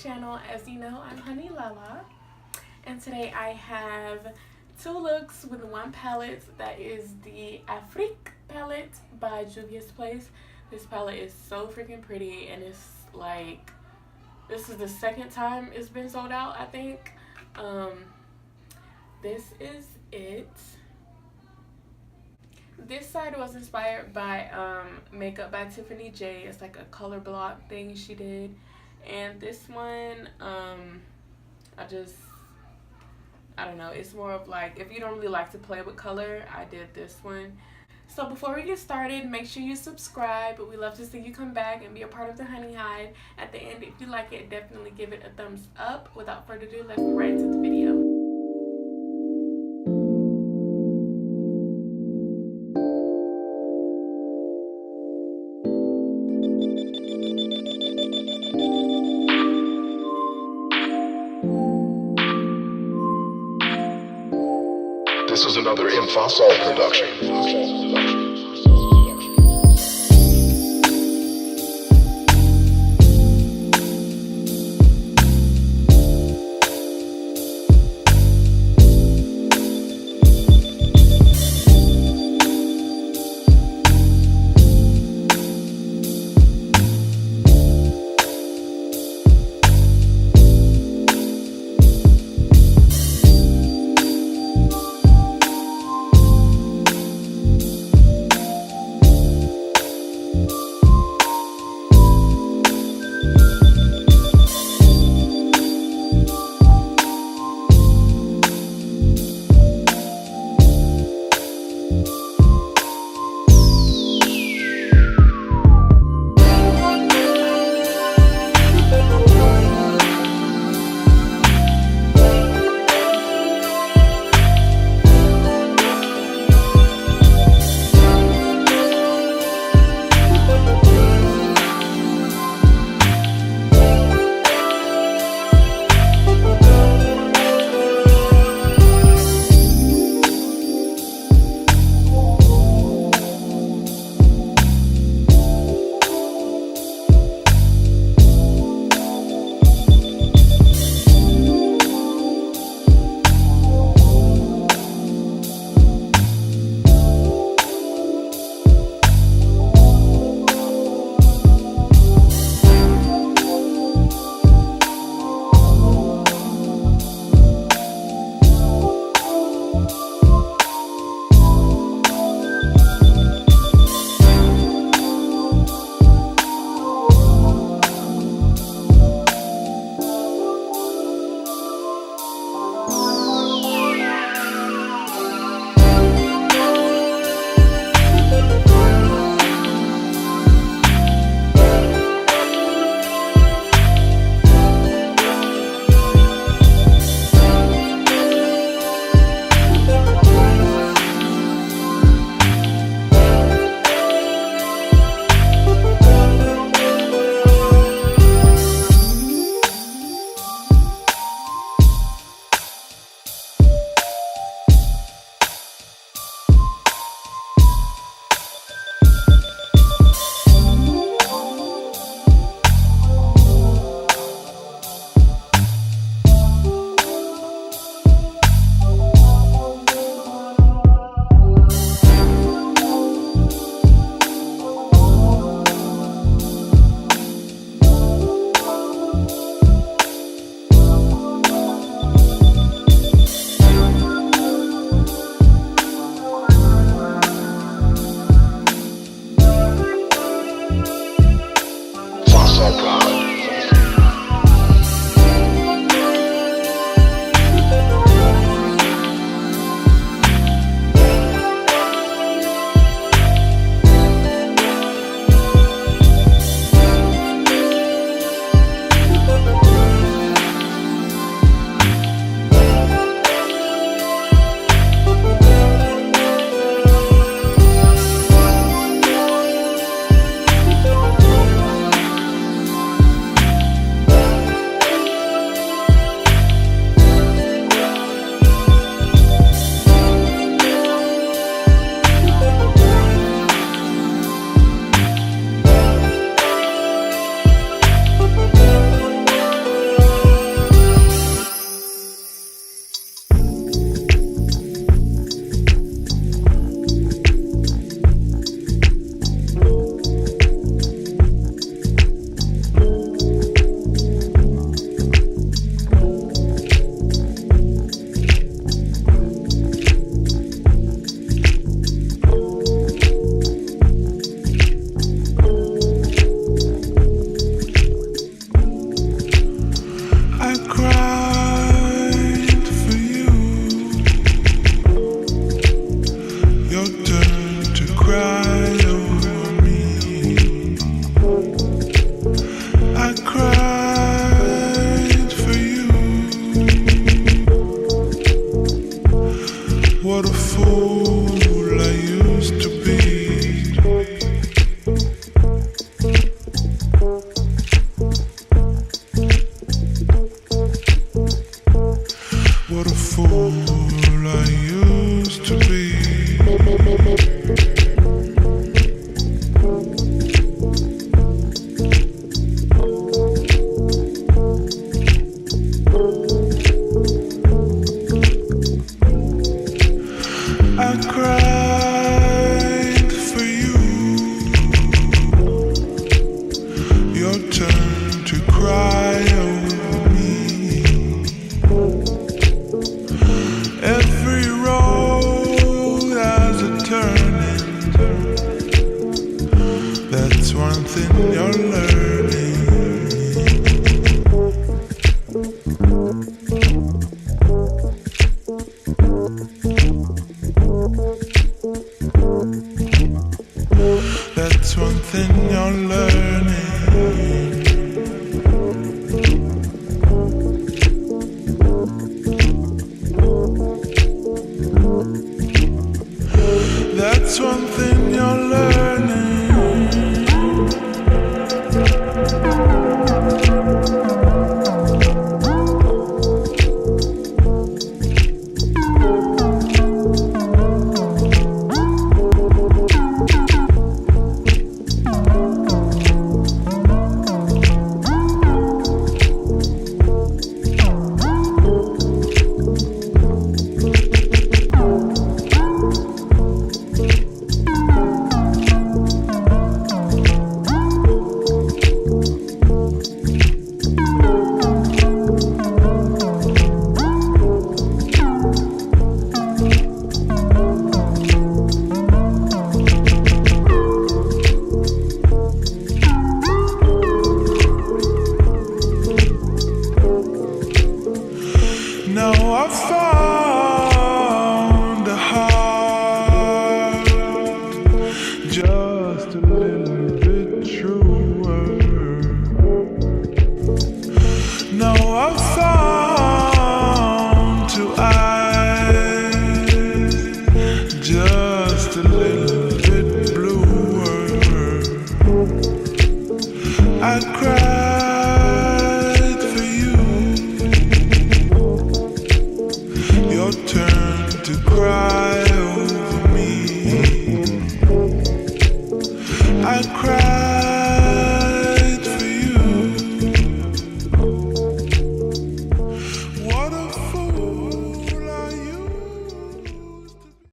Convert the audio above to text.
channel. As you know, I'm Honey Lala, and today I have two looks with one palette. That is the Afrique palette by Juvia's Place. This palette is so freaking pretty, and it's like, this is the second time it's been sold out, I think. This is it. This side was inspired by Makeup by Tiffany J. It's like a color block thing she did. And this one, I don't know, it's more of like, if you don't really like to play with color, I did this one. So before we get started, make sure you subscribe. We love to see you come back and be a part of the Honey Hive. At the end, if you like it, definitely give it a thumbs up. Without further ado, let's get right into the video. This is another Infosol production. beautiful.